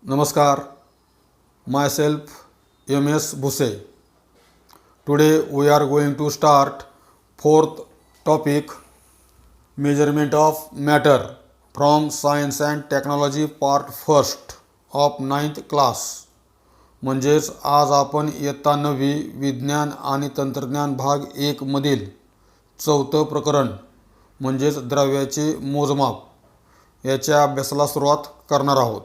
Namaskar, myself M.S. Bhuse. Today we are going to start fourth topic, measurement of matter from science and technology part first of 9th class. म्हणजेच आज आपण इयत्ता 9वी विज्ञान आणि तंत्रज्ञान भाग 1 मधील चौथं प्रकरण म्हणजेच द्रव्याचे मोजमाप याच्या अभ्यासाला सुरुवात करणार आहोत.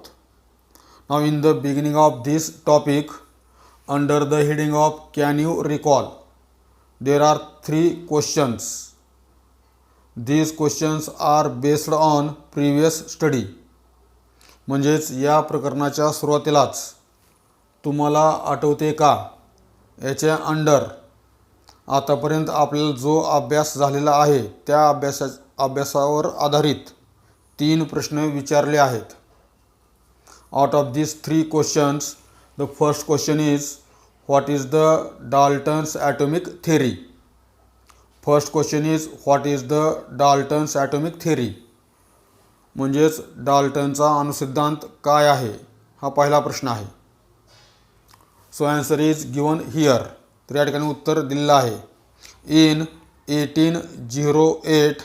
Now in the beginning of this topic, under the heading of can you recall, there are 3 questions. These questions are based on previous study. म्हणजेच या प्रकरणाच्या सुरुवातीलाच तुम्हाला आठवते का याच्या अंडर आतापर्यंत आपल्याला जो अभ्यास झालेला आहे त्या अभ्यासावर आधारित 3 प्रश्न विचारले आहेत. Out of these 3 questions, the first question is, what is the Dalton's atomic theory? First question is, what is the Dalton's atomic theory? म्हणजेच डाल्टनचा अणुसिद्धांत काय आहे हा पहिला प्रश्न आहे. So answer is given here. तर या ठिकाणी उत्तर दिलेलं आहे. In 1808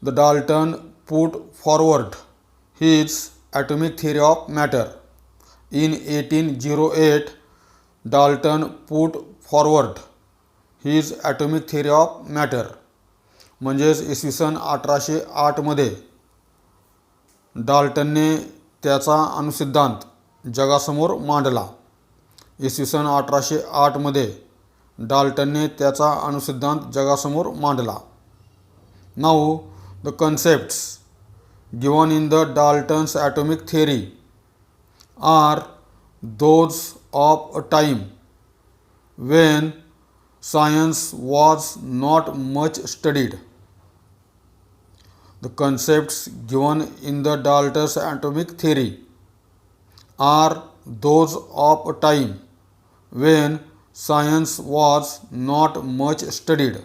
the Dalton put forward his atomic theory of matter. In 1808, Dalton put forward his atomic theory of matter. म्हणजेच इसवी सन 1808 मध्ये डाल्टनने त्याचा अणुसिद्धांत जगासमोर मांडला. इसवी सन 1808 मध्ये डाल्टनने त्याचा अणुसिद्धांत जगासमोर मांडला. Now the concepts given in the Dalton's atomic theory are those of a time when science was not much studied. The concepts given in the Dalton's atomic theory are those of a time when science was not much studied.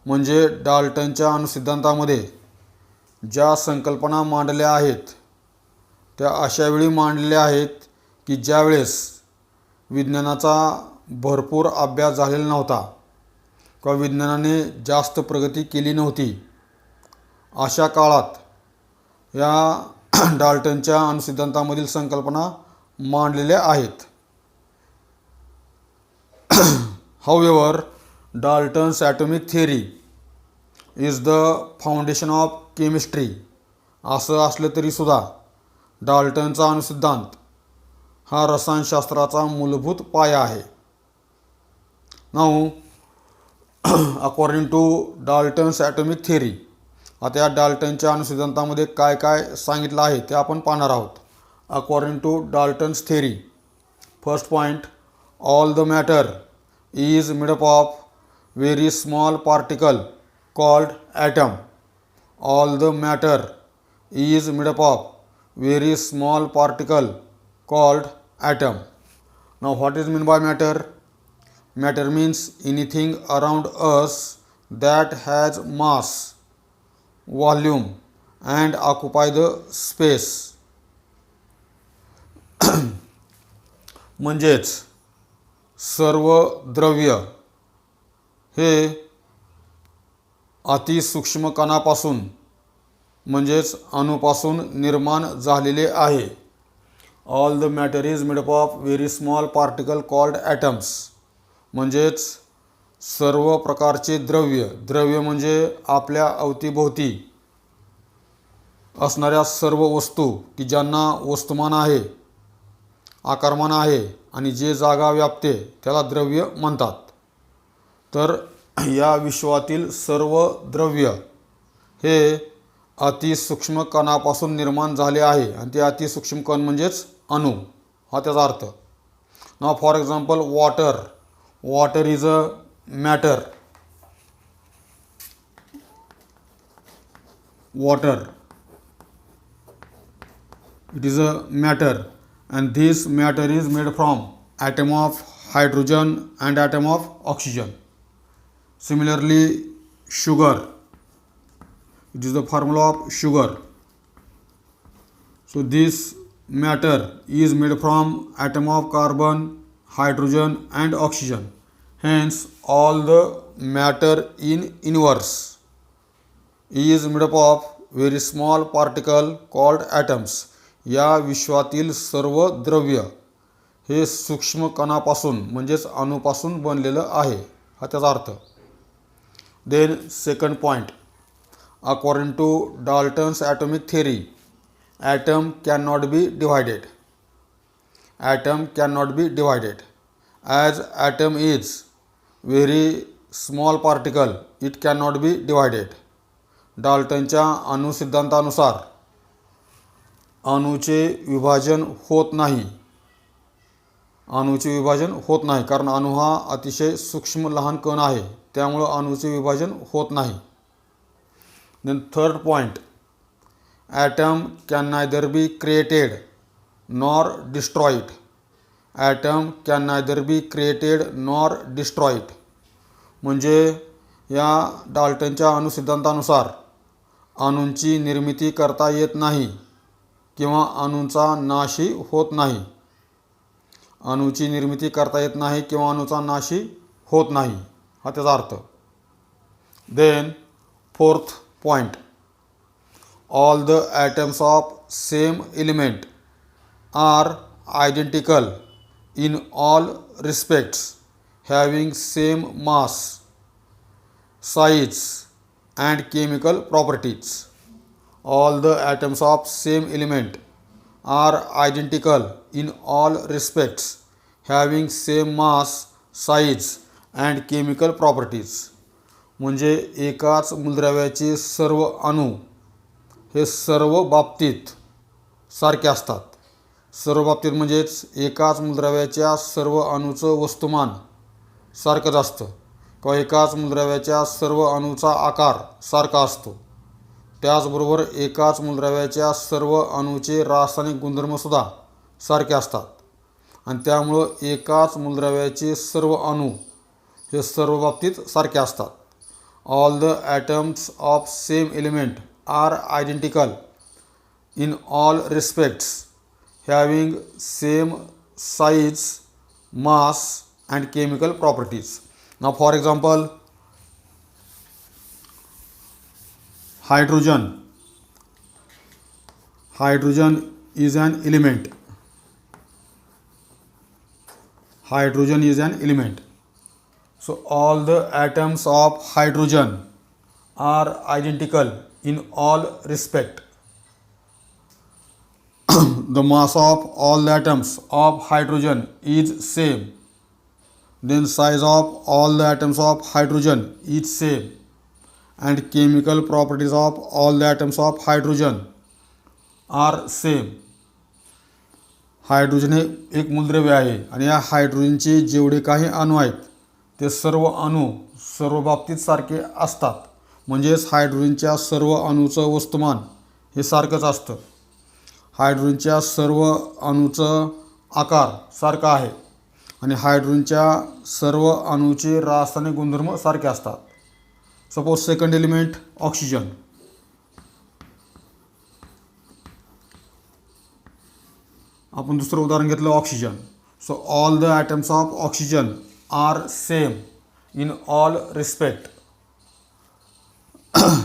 म्हणजे डाल्टनच्या अणुसिद्धांतामध्ये ज्या संकल्पना मांडल्या आहेत त्या अशा वेळी मांडलेल्या आहेत की ज्यावेळेस विज्ञानाचा भरपूर अभ्यास झालेला नव्हता किंवा विज्ञानाने जास्त प्रगती केली नव्हती. अशा काळात या डाल्टनच्या अणुसिद्धांतामधील संकल्पना मांडलेल्या आहेत. However, Dalton's atomic theory is the foundation of chemistry. असं असलं तरी सुद्धा डाल्टनचा अणुसिद्धांत हा रसायनशास्त्राचा मूलभूत पाया आहे. Now according to Dalton's atomic theory, आता या डाल्टनच्या अणुसिद्धांतामध्ये काय काय सांगितलं आहे ते आपण पाहणार आहोत. According to Dalton's theory, first point, all the matter is made up of very small particle called atom. All the matter is made up of very small particle called atom. Now what is meant by matter? Matter means anything around us that has mass, volume and occupy the space. म्हणजेच सर्व द्रव्य हे अतिसूक्ष्म कणापासून म्हणजेच अणुपासून निर्माण झालेले आहे. All the matter is made up of very small particle called atoms. म्हणजेच सर्व प्रकारचे द्रव्य म्हणजे आपल्या अवतीभोवती असणाऱ्या सर्व वस्तू की ज्यांना वस्तुमान आहे, आकारमान आहे आणि जे जागा व्यापते त्याला द्रव्य म्हणतात. तर या विश्वातील सर्व द्रव्य हे अतिसूक्ष्म कणापासून निर्माण झाले आहे आणि ते अतिसूक्ष्म कण म्हणजेच अणु हा त्याचा अर्थ. Now for example water is a matter. Water it is a matter and this matter is made from atom of hydrogen and atom of oxygen. Similarly, sugar, it is the formula of sugar. So this matter is made from atom of carbon, hydrogen and oxygen. Hence all the matter in universe is made up of very small particle called atoms. या विश्वातील सर्व द्रव्य हे सूक्ष्म कणापासून म्हणजेच अणुपासून बनलेलं आहे, हा त्याचा अर्थ. Then second point, according to Dalton's atomic theory, atom can not be divided. Atom can not be divided as atom is very small particle, it can not be divided. डाल्टनच्या अणुसिद्धांतानुसार अणूचे विभाजन होत नाही. अणूचे विभाजन होत नाही कारण अणू हा अतिशय सूक्ष्म लहान कण आहे, त्यामुळं अणूचे विभाजन होत नाही. Then third point, atom can neither be created nor destroyed. Atom can neither be created nor destroyed म्हणजे या डाल्टनच्या अणुसिद्धांतानुसार अणूंची निर्मिती करता येत नाही किंवा अणूंचा नाशही होत नाही. अणूची निर्मिती करता येत नाही किंवा अणूचा नाशही होत नाही, हा त्याचा अर्थ. Then fourth point, all the atoms of same element are identical in all respects having same mass, size and chemical properties. All the atoms of same element are identical in all respects having same mass, size and chemical properties. म्हणजे एकाच मूलद्रव्याचे सर्व अणू हे सर्व बाबतीत सारखे असतात. सर्व बाबतीत म्हणजेच एकाच मूलद्रव्याच्या सर्व अणूचं वस्तुमान सारखंच असतं किंवा एकाच मूलद्रव्याच्या सर्व अणूचा आकार सारखा असतो. त्याचबरोबर एकाच मूलद्रव्याच्या सर्व अणूचे रासायनिक गुणधर्मसुद्धा सारखे असतात आणि त्यामुळं एकाच मूलद्रव्याचे सर्व अणू हे सर्व बाबतीत सारखे असतात. All the atoms of same element are identical in all respects having same size, mass and chemical properties. Now for example, hydrogen is an element. Hydrogen is an element. So all the atoms of hydrogen are identical in all respect. The mass of all the atoms of hydrogen is same. Then size of all the atoms of hydrogen is same and chemical properties of all the atoms of hydrogen are same. Hydrogen हे एक मूलद्रव्य आहे आणि या हायड्रोजनचे जेवढे काही अणू आहेत ते सर्व अणू सर्व बाबतीत सारखे असतात. म्हणजेच हायड्रोजनच्या सर्व अणूचं वस्तुमान हे सारखंच असतं. हायड्रोजनच्या सर्व अणूचं आकार सारखा आहे आणि हायड्रोजनच्या सर्व अणूचे रासायनिक गुणधर्म सारखे असतात. Suppose second element oxygen. आपण दुसरं उदाहरण घेतलं oxygen. So all the atoms of oxygen are same in all respect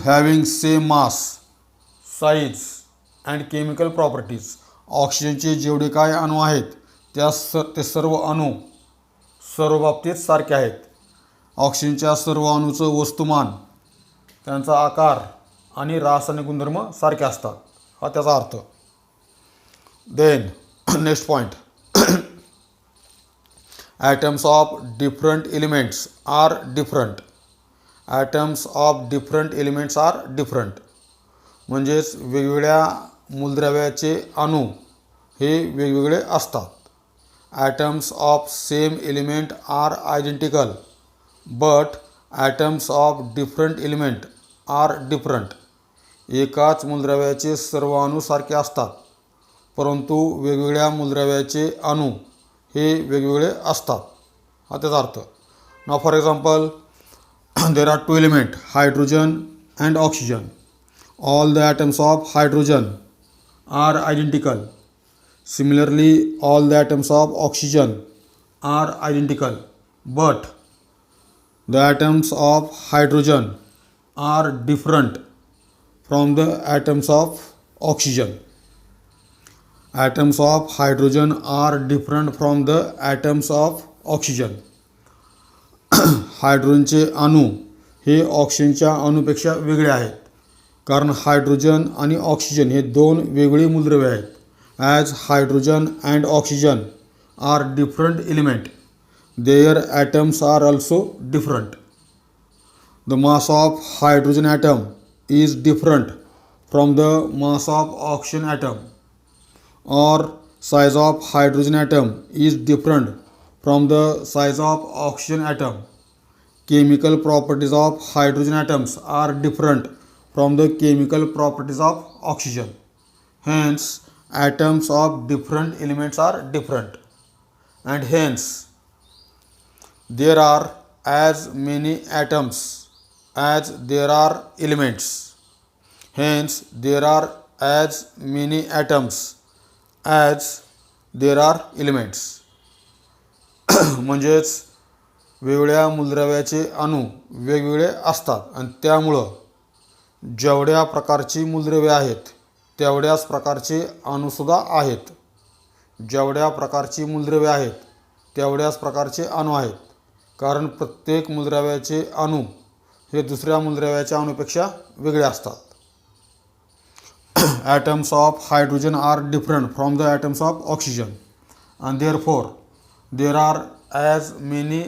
having same mass, size and chemical properties. ऑक्सिजनचे जेवढे काय अणू आहेत ते सर्व अणू सर्व बाबतीत सारखे आहेत. ऑक्सिजनच्या सर्व अणूचं वस्तुमान, त्यांचा आकार आणि रासायनिक गुणधर्म सारखे असतात, हा त्याचा अर्थ. Then next point, atoms of different elements are different. Atoms of different elements are different म्हणजेच वेगवेगळ्या मूलद्रव्याचे अणू हे वेगवेगळे असतात. Atoms of same element are identical but atoms of different element are different. एकाच मूलद्रव्याचे सर्व अणू सारखे असतात परंतु वेगवेगळ्या मूलद्रव्याचे अणू हे वेगवेगळे असतात, हा त्याचा अर्थ. Now for example, there are two element hydrogen and oxygen. All the atoms of hydrogen are identical Similarly, all the atoms of oxygen are identical, but the atoms of hydrogen are different from the atoms of oxygen. Atoms of hydrogen are different from the atoms of oxygen. हायड्रोजनचे अणू हे ऑक्सिजनच्या अणूपेक्षा वेगळे आहेत, कारण hydrogen आणि oxygen हे दोन वेगळी मूलद्रव्ये आहेत. As hydrogen and oxygen are different element, their atoms are also different. The mass of hydrogen atom is different from the mass of oxygen atom, or size of hydrogen atom is different from the size of oxygen atom. Chemical properties of hydrogen atoms are different from the chemical properties of oxygen. Hence, atoms of different elements are different, and hence there are as many atoms as there are elements. Hence, there are as many atoms as there R elements. म्हणजेच वेगवेगळ्या मूलद्रव्याचे अणू वेगवेगळे असतात आणि त्यामुळं जेवढ्या प्रकारची मूलद्रव्ये आहेत तेवढ्याच प्रकारचे अणूसुद्धा आहेत. जेवढ्या प्रकारची मूलद्रव्ये आहेत तेवढ्याच प्रकारचे अणू आहेत, कारण प्रत्येक मूलद्रव्याचे अणू हे दुसऱ्या मूलद्रव्याच्या अणूपेक्षा वेगळे असतात. Atoms of hydrogen are different from the atoms of oxygen, and therefore there are as many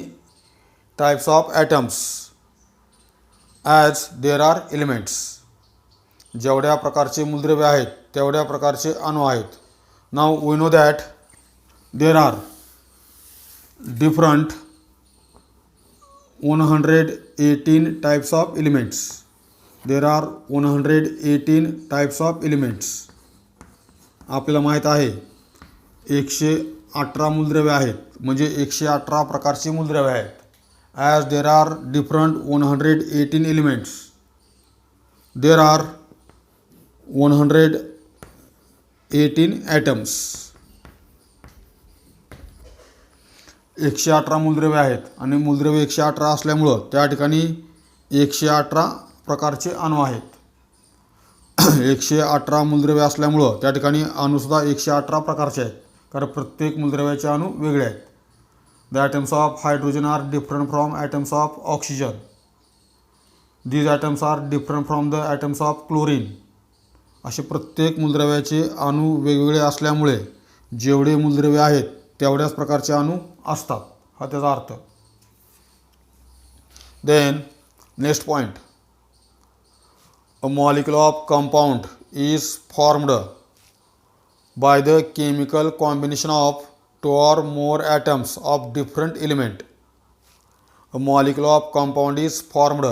types of atoms as there are elements. जेवढ्या प्रकारचे मूलद्रव्ये आहेत तेवढ्या प्रकारचे अणू आहेत. Now we know that there are different 118 types of elements. There are 118 types of elements. आपल्याला माहीत आहे 118 मूलद्रव्ये आहेत, म्हणजे 118 प्रकारची मूलद्रव्ये आहेत. As there are different 118 elements, there are 118 atoms. 118 मूलद्रव्ये आहेत आणि मूलद्रव्ये 118 असल्यामुळं त्या ठिकाणी 118 प्रकारचे अणू आहेत. 118 मूलद्रव्ये असल्यामुळं त्या ठिकाणी अणूसुद्धा 118 प्रकारचे आहेत, कारण प्रत्येक मूलद्रव्याचे अणू वेगळे आहेत. The atoms of hydrogen are different from atoms of oxygen. These atoms are different from the atoms of chlorine. असे प्रत्येक मूलद्रव्याचे अणू वेगवेगळे असल्यामुळे जेवढे मूलद्रव्ये आहेत तेवढ्याच प्रकारचे अणू असतात, हा त्याचा अर्थ. Then next point. A molecule of compound is formed by the chemical combination of two or more atoms of different element. A molecule of compound is formed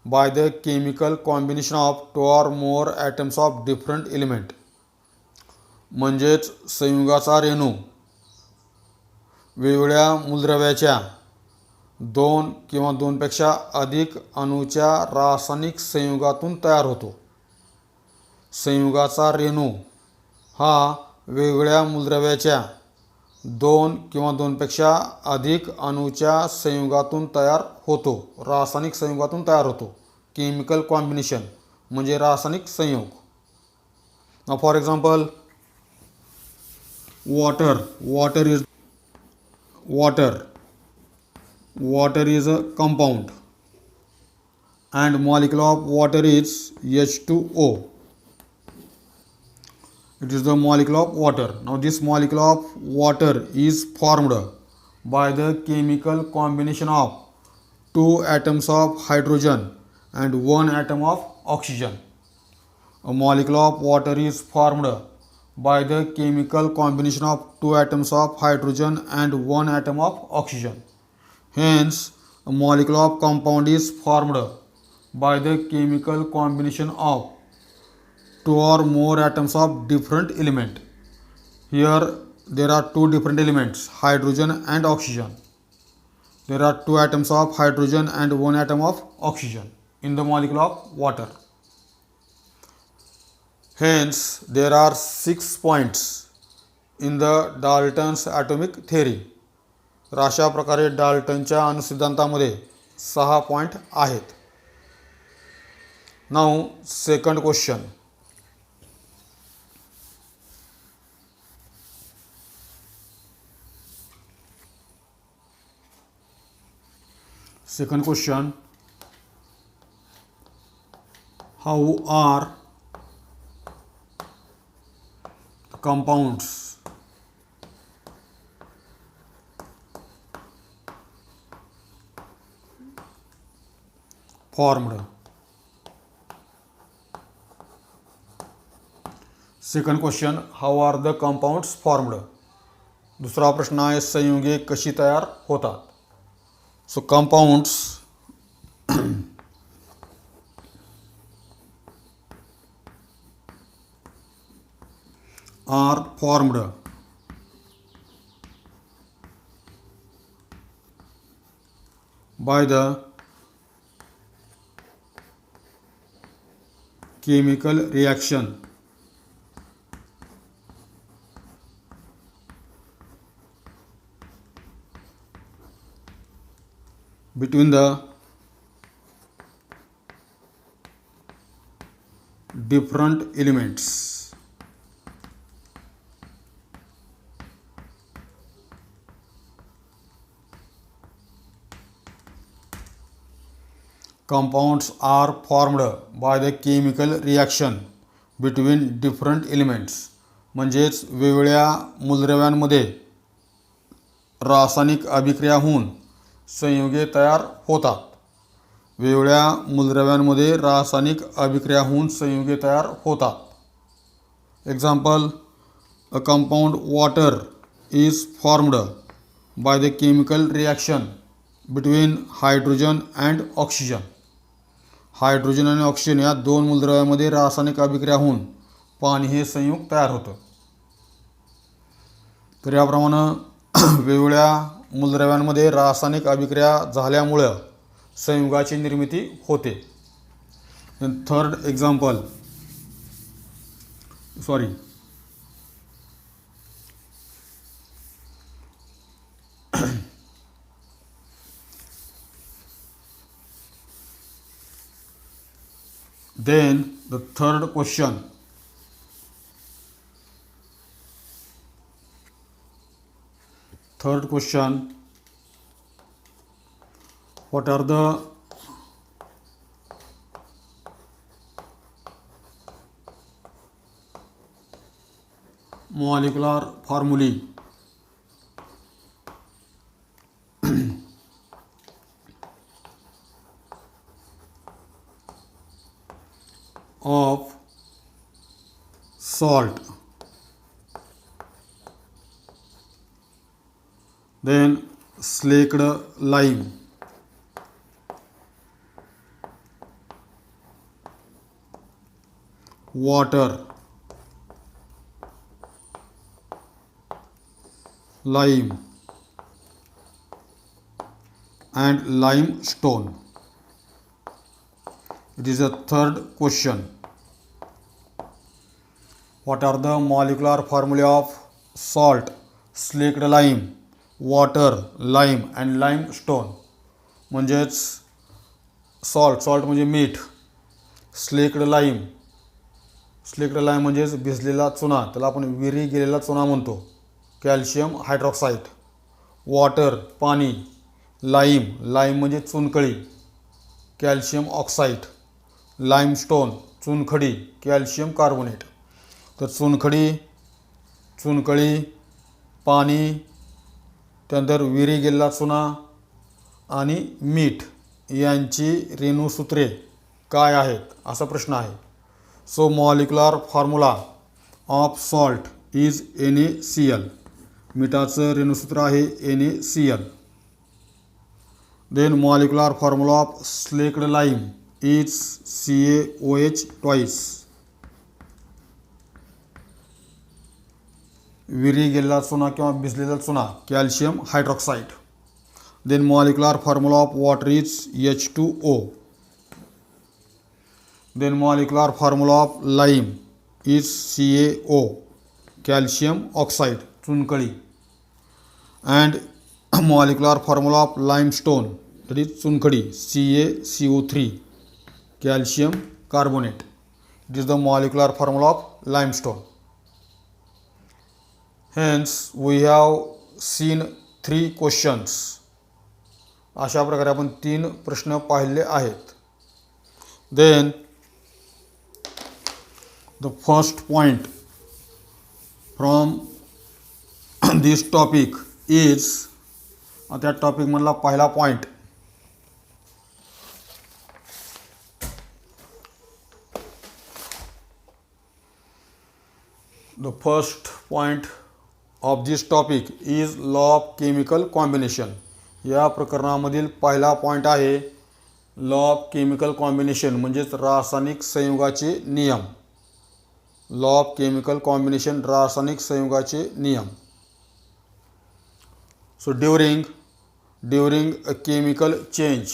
by the chemical combination of two or more atoms of different element. म्हणजेच संयुगाचा रेणू वेगवेगळ्या मूलद्रव्याच्या दोन किंवा दोनपेक्षा अधिक अणूच्या रासायनिक संयुगातून तयार होतो. संयुगाचा रेणू हा वेगवेगळ्या मूलद्रव्याच्या दोन किंवा दोनपेक्षा अधिक अणूच्या संयुगातून तयार होतो, रासायनिक संयुगातून तयार होतो. केमिकल कॉम्बिनेशन म्हणजे रासायनिक संयोग. Now for example, water is a compound and molecule of water is H2O. It is the molecule of water. Now this molecule of water is formed by the chemical combination of two atoms of hydrogen and one atom of oxygen. A molecule of water is formed by the chemical combination of two atoms of hydrogen and one atom of oxygen. Hence, a molecule of compound is formed by the chemical combination of two or more atoms of different element. Here there are two different elements, hydrogen and oxygen. There are two atoms of hydrogen and one atom of oxygen in the molecule of water. Hence, there are 6 points in the Dalton's atomic theory. तर अशा प्रकारे डाल्टनच्या अणुसिद्धांतामध्ये 6 point आहेत. Now second question. Second question, how are the compounds formed? Second question, how are the compounds formed? दुसरा प्रश्न आहे संयुगे कशी तयार होतात. So compounds are formed by the chemical reaction between the different elements. Compounds are formed by the chemical reaction between different elements. म्हणजेच वेगवेगळ्या मूलद्रव्यांमध्ये रासायनिक अभिक्रिया होऊन संयुगे तयार होतात. वेगवेगळ्या मूलद्रव्यांमध्ये रासायनिक अभिक्रिया होऊन संयुगे तयार होतात. Example, a compound water is formed by the chemical reaction between hydrogen and oxygen. Hydrogen आणि ऑक्सिजन या दोन मूलद्रव्यामध्ये रासायनिक अभिक्रिया होऊन पाणी हे संयुग तयार होतं. तर याप्रमाणे वेगवेगळ्या मूलद्रव्यांमध्ये रासायनिक अभिक्रिया झाल्यामुळं संयुगाची निर्मिती होते. Third example, then the third question, what are the molecular formulae of salt? Then slaked lime, water, lime and limestone. It is a third question. What are the molecular formulae of salt, slaked lime, water, lime and limestone? म्हणजेच salt म्हणजे मीठ, slaked lime म्हणजेच भिजलेला चुना, त्याला आपण विरी गेलेला चुना म्हणतो, कॅल्शियम हायड्रॉक्साईड. वॉटर पाणी, लाईम म्हणजे चुनखडी, कॅल्शियम ऑक्साईड. लाईमस्टोन चुनखडी, कॅल्शियम कार्बोनेट. तर चुनखडी, पाणी, त्यानंतर विरी गेलेला चुना आणि मीठ यांची रेणुसूत्रे काय आहेत असा प्रश्न आहे. So molecular formula of salt is NaCl. मिठाचं रेणुसूत्र आहे NaCl. Then molecular formula of slaked lime is CaOH twice. विरी गेलेला चुना किंवा भिजलेला चुना, calcium hydroxide. Then molecular formula of water is H2O. Then molecular formula of lime is CaO. calcium oxide, चुनखडी. And molecular formula of limestone, that is चुनखडी, CaCO3, calcium carbonate. It is the molecular formula of limestone. Hence we have seen 3 questions. अशा प्रकारे आपण 3 प्रश्न पाहिले आहेत. Then the first point from this topic is, त्या topic मधला पहिला point, the first point of this topic is law of chemical combination. या प्रकरणामधील पहिला पॉइंट आहे लॉ ऑफ केमिकल कॉम्बिनेशन, म्हणजेच रासायनिक संयुगाचे नियम. लॉ ऑफ केमिकल कॉम्बिनेशन, रासायनिक संयुगाचे नियम. So during a chemical change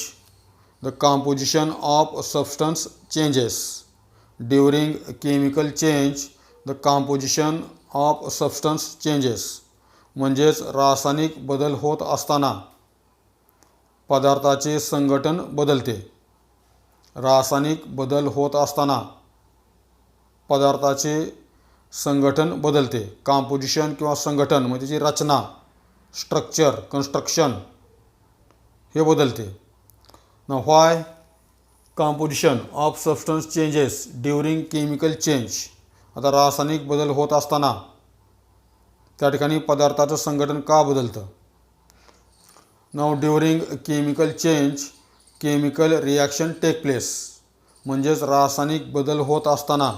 the composition of a substance changes. During a chemical change the composition of a substance changes. म्हणजेच रासायनिक बदल होत असताना पदार्थाचे संघटन बदलते. रासायनिक बदल होत असताना पदार्थाचे संघटन बदलते. कॉम्पोजिशन किंवा संघटन म्हणजे त्याची रचना, स्ट्रक्चर, कन्स्ट्रक्शन हे बदलते. Now why composition of substance changes during chemical change. आता रासायनिक बदल होत असताना त्या ठिकाणी पदार्थाचं संघटन का बदलतं. Now during chemical change chemical reaction take place. म्हणजेच रासायनिक बदल होत असताना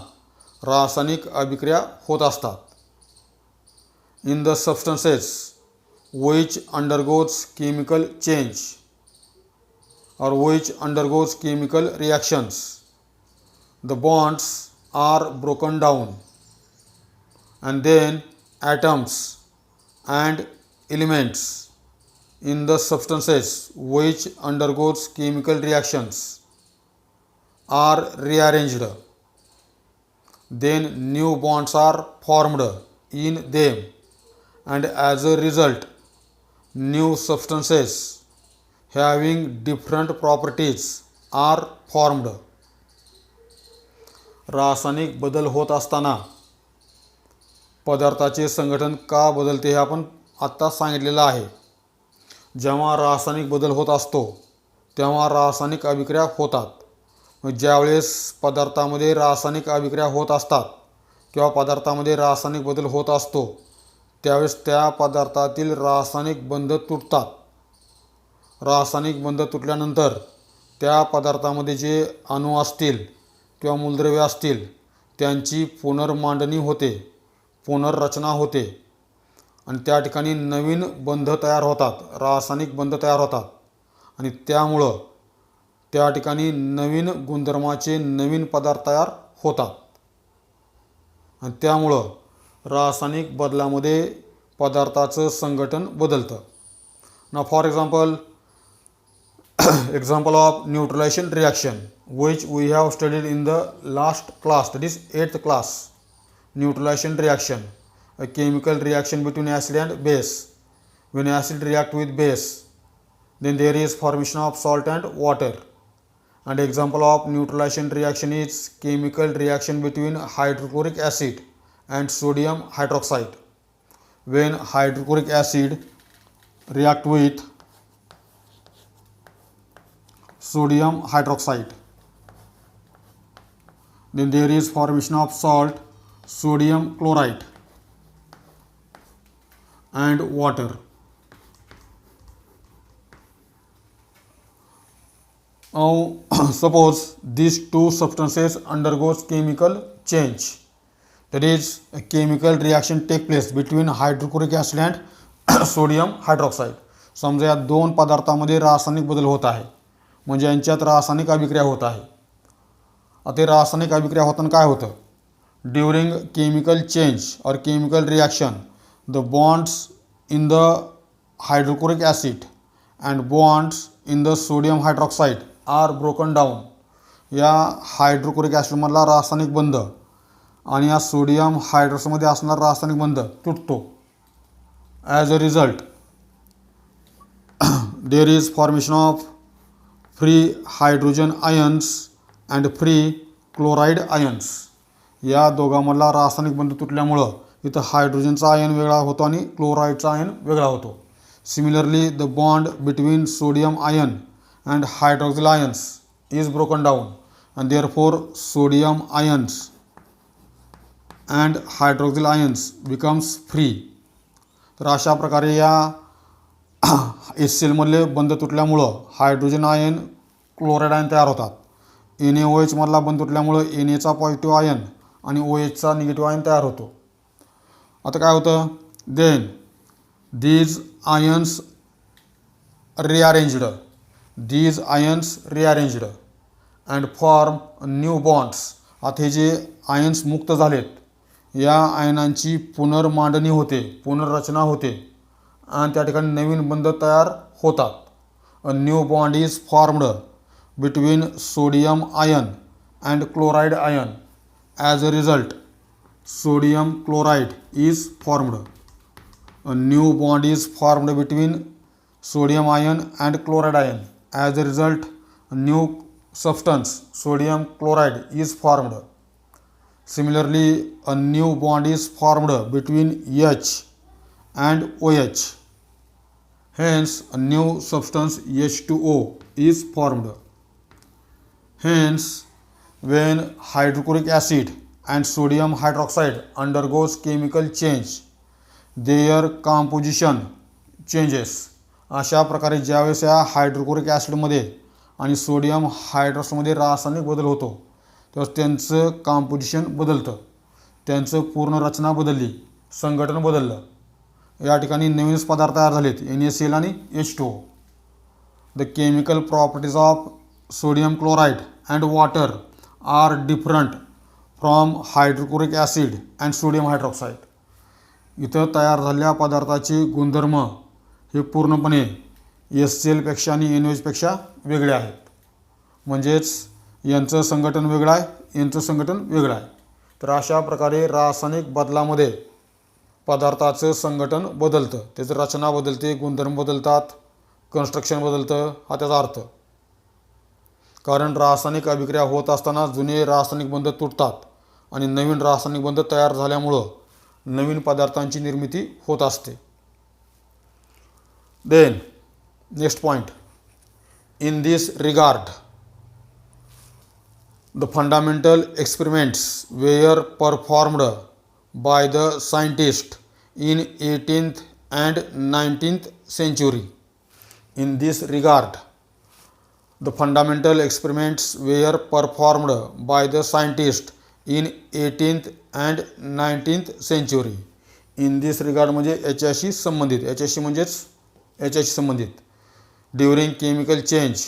रासायनिक अभिक्रिया होत असतात. In the substances which undergoes chemical change or which undergoes chemical reactions, the bonds are broken down and then atoms and elements in the substances which undergoes chemical reactions are rearranged. Then new bonds are formed in them and as a result new substances having different properties are formed. रासायनिक बदल होत असताना पदार्थाचे संघटन का बदलते हे आपण आत्ता सांगितलेलं आहे. जेव्हा रासायनिक बदल होत असतो तेव्हा रासायनिक अभिक्रिया होतात. ज्यावेळेस पदार्थामध्ये रासायनिक अभिक्रिया होत असतात किंवा पदार्थामध्ये रासायनिक बदल होत असतो त्यावेळेस त्या पदार्थातील रासायनिक बंध तुटतात. रासायनिक बंध तुटल्यानंतर त्या पदार्थामध्ये जे अणू असतील किंवा मूलद्रव्ये असतील त्यांची पुनर्मांडणी होते, पुनर्रचना होते आणि त्या ठिकाणी नवीन बंध तयार होतात, रासायनिक बंध तयार होतात आणि त्यामुळं त्या ठिकाणी नवीन गुणधर्माचे नवीन पदार्थ तयार होतात आणि त्यामुळं रासायनिक बदलामध्ये पदार्थाचं संघटन बदलतं. ना for example of neutralization reaction which we have studied in the last class, that is 8th class. Neutralization reaction, a chemical reaction between acid and base. When acid react with base then there is formation of salt and water. And example of neutralization reaction is chemical reaction between hydrochloric acid and sodium hydroxide. When hydrochloric acid react with sodium hydroxide then there is formation of salt, sodium chloride and water. Now suppose these two substances undergoes chemical change, that is a chemical reaction take place between hydrochloric acid and sodium hydroxide. समजा या दोन पदार्थांमध्ये रासायनिक बदल होत आहे म्हणजे यांच्यात रासायनिक अभिक्रिया होत आहे. आता ते रासायनिक अभिक्रिया होताना काय होतं. ड्यूरिंग केमिकल चेंज और chemical reaction the bonds in the hydrochloric acid and bonds in the sodium hydroxide are broken down. या हायड्रोक्लोरिक ॲसिडमधला रासायनिक बंध आणि या सोडियम हायड्रॉक्साईडमध्ये असणारा रासायनिक बंध तुटतो. As a result there is formation of free hydrogen ions and free chloride ions. या दोघांमधला रासायनिक बंध तुटल्यामुळं इथं हायड्रोजनचा आयन वेगळा होतो आणि क्लोराईडचा आयन वेगळा होतो. Similarly the bond between sodium ion and hydroxyl ions is broken down and therefore sodium ions and hydroxyl ions becomes free. तर अशा प्रकारे या HCl बंध तुटल्यामुळं हायड्रोजन आयन क्लोराईड आयन तयार होतात. NaOH मधला बंध तुटल्यामुळं Na पॉझिटिव्ह आयन आणि OH निगेटिव्ह आयन तयार होतो. आता काय होतं, then these ions rearranged and form new bonds. आता हे जे आयन्स मुक्त झालेत या आयनांची पुनर्मांडणी होते, पुनर्रचना होते आणि त्या ठिकाणी नवीन बंध तयार होतात. A new bond is formed between sodium ion and chloride ion. As a result sodium chloride is formed. A new bond is formed between sodium ion and chloride ion. As a result, a new substance, sodium chloride, is formed. Similarly, a new bond is formed between H and OH. Hence, a new substance H2O is formed. Hence, when hydrochloric acid and sodium hydroxide undergoes chemical change, their composition changes. अशा प्रकारे ज्यावेळेस या hydrochloric ॲसिडमध्ये आणि sodium हायड्रॉक्साईडमध्ये रासायनिक बदल होतो तेव्हा त्यांचं कॉम्पोजिशन बदलतं, त्यांचं पूर्ण रचना बदलली, संघटन बदललं. या ठिकाणी नवीनच पदार्थ तयार झालेत, NaCl आणि H2O. The chemical properties of sodium chloride and water are different from hydrochloric acid and sodium hydroxide. इथं तयार झालेल्या पदार्थाचे गुणधर्म हे पूर्णपणे HClपेक्षा आणि NaOHपेक्षा वेगळे आहेत. म्हणजेच यांचं संघटन वेगळं आहे, यांचं संघटन वेगळं आहे. तर अशा प्रकारे रासायनिक बदलामध्ये पदार्थाचं संघटन बदलतं, त्याचं रचना बदलते, गुणधर्म बदलतात, कन्स्ट्रक्शन बदलतं, हा त्याचा अर्थ. कारण रासायनिक अभिक्रिया होत असताना जुने रासायनिक बंध तुटतात आणि नवीन रासायनिक बंध तयार झाल्यामुळं नवीन पदार्थांची निर्मिती होत असते. Then next point, in this regard the fundamental experiments were performed by the scientist in 18th and 19th century. In this regard the fundamental experiments were performed by the scientists in 18th and 19th century. In this regard म्हणजे याच्याशी संबंधित, याच्याशी म्हणजेच याच्याशी संबंधित. During chemical change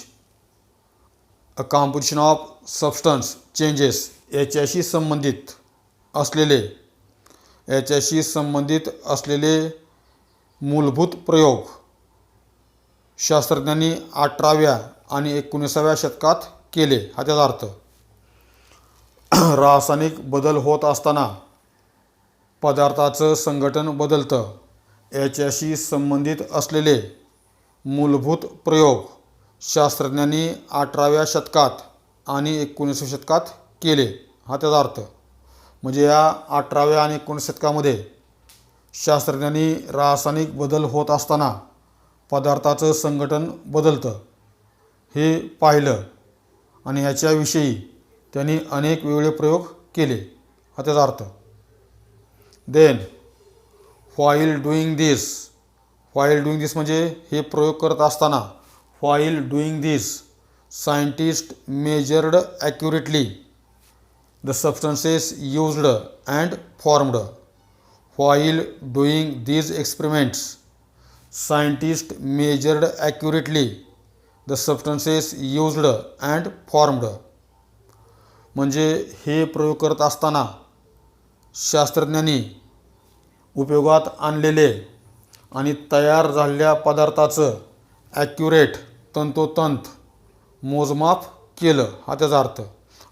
a composition of substance changes. याच्याशी संबंधित असलेले मूलभूत प्रयोग शास्त्रज्ञांनी 18व्या आणि 19व्या शतकात केले, हा त्याचा अर्थ. रासायनिक बदल होत असताना पदार्थाचं संघटन बदलतं. याच्याशी संबंधित असलेले मूलभूत प्रयोग शास्त्रज्ञांनी 18व्या शतकात आणि 19व्या शतकात केले, हा त्याचा अर्थ. म्हणजे या 18व्या आणि 19व्या शतकामध्ये शास्त्रज्ञांनी रासायनिक बदल होत असताना पदार्थाचं संघटन बदलतं हे पाहिलं आणि याच्याविषयी त्यांनी अनेक वेगळे प्रयोग केले, हा त्याचा अर्थ. देन व्हाईल डुईंग दिस म्हणजे हे प्रयोग करत असताना, while doing this scientist measured accurately the substances used and formed. While doing these experiments scientist measured accurately the substances used and formed. म्हणजे हे प्रयोग करत असताना शास्त्रज्ञांनी उपयोगात आणलेले आणि तयार झालेल्या पदार्थाचं ॲक्युरेट तंतोतंत मोजमाप केलं, हा त्याचा अर्थ.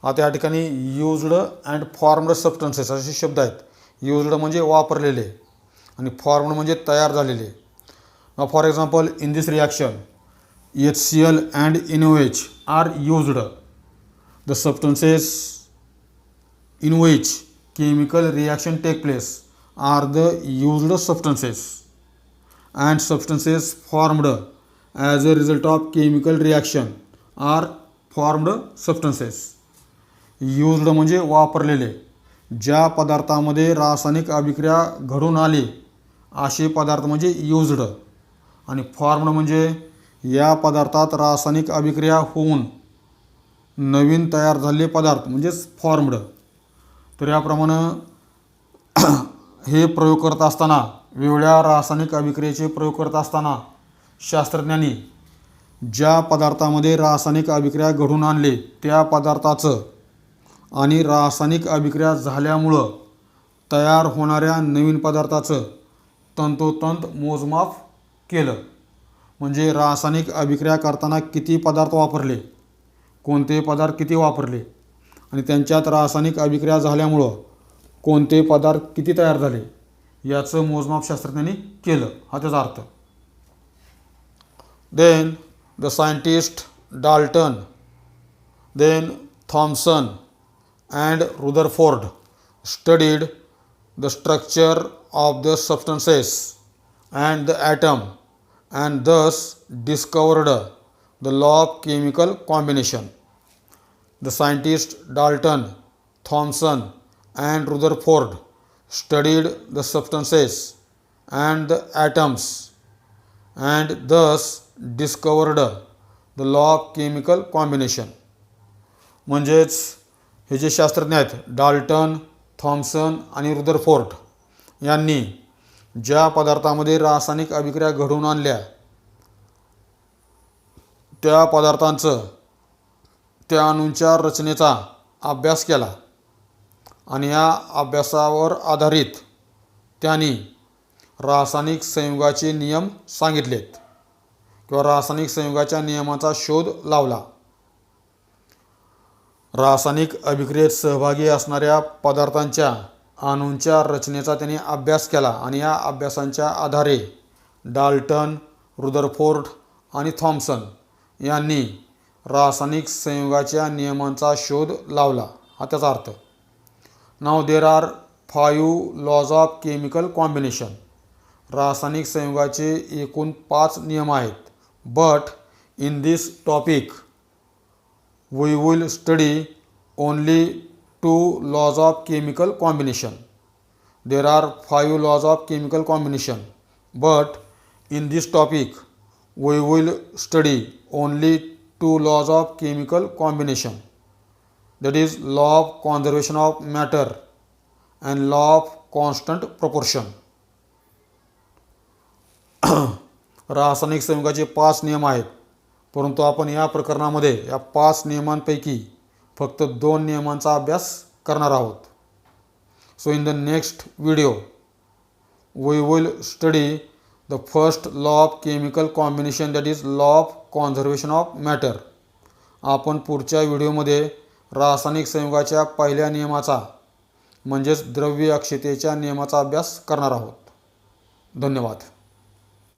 आता या ठिकाणी यूज्ड अँड फॉर्म्ड सबस्टन्सेस असे शब्द आहेत. यूज्ड म्हणजे वापरलेले आणि फॉर्म्ड म्हणजे तयार झालेले. For example, in this reaction HCl and NaOH are used. The substances in which chemical reaction take place are the used substances, and substances formed as a result of chemical reaction are formed substances. Used म्हणजे वापरलेले, ज्या पदार्थामध्ये रासायनिक अभिक्रिया घडून आली असे पदार्थ म्हणजे यूज्ड, आणि फॉर्म्ड म्हणजे या पदार्थात रासायनिक अभिक्रिया होऊन नवीन तयार झालेले पदार्थ म्हणजेच फॉर्म्ड. तर याप्रमाणे हे प्रयोग करत असताना, वेगवेगळ्या रासायनिक अभिक्रियेचे प्रयोग करत असताना शास्त्रज्ञांनी ज्या पदार्थामध्ये रासायनिक अभिक्रिया घडून आणले त्या पदार्थाचं आणि रासायनिक अभिक्रिया झाल्यामुळं तयार होणाऱ्या नवीन पदार्थाचं तंतोतंत मोजमाप केलं. म्हणजे रासायनिक अभिक्रिया करताना किती पदार्थ वापरले, कोणते पदार्थ किती वापरले आणि त्यांच्यात रासायनिक अभिक्रिया झाल्यामुळं कोणते पदार्थ किती तयार झाले याचं मोजमाप शास्त्रज्ञांनी केलं, हा त्याचा अर्थ. Then the scientist Dalton, then Thomson and Rutherford studied the structure of the substances and the atom and thus discovered the law of chemical combination. The scientists Dalton, Thomson and Rutherford studied the substances and the atoms and thus discovered the law of chemical combination. म्हणजेच हे जे शास्त्रज्ञ आहेत Dalton, Thompson आणि Rutherford यांनी ज्या पदार्थामध्ये रासायनिक अभिक्रिया घडवून आणल्या त्या पदार्थांचं, त्या अणूंच्या रचनेचा अभ्यास केला आणि या अभ्यासावर आधारित त्यांनी रासायनिक संयुगाचे नियम सांगितलेत किंवा रासायनिक संयुगाच्या नियमाचा शोध लावला. रासायनिक अभिक्रियेत सहभागी असणाऱ्या पदार्थांच्या अणूंच्या रचनेचा त्यांनी अभ्यास केला आणि या अभ्यासांच्या आधारे डाल्टन, रुदरफोर्ड आणि थॉम्सन यांनी रासायनिक संयुगाच्या नियमांचा शोध लावला, हा त्याचा अर्थ. नाव there are 5 laws of chemical combination. रासायनिक संयुगाचे एकूण 5 नियम आहेत. But in this topic we will study only 2 laws of chemical combination. There are 5 laws of chemical combination, but in this topic we will study only 2 laws of chemical combination, that is law of conservation of matter and law of constant proportion. रासायनिक संयुगाचे 5 नियम आहेत, परंतु आपण या प्रकरणामध्ये या 5 नियमांपैकी फक्त 2 नियमांचा अभ्यास करणार आहोत. So in the next video we will study the first law of chemical combination, that is law of conservation of matter. आपण पुढच्या व्हिडिओमध्ये रासायनिक संयुगाच्या पहिल्या नियमाचा म्हणजेच द्रव्य अक्षयतेच्या नियमाचा अभ्यास करणार आहोत. धन्यवाद.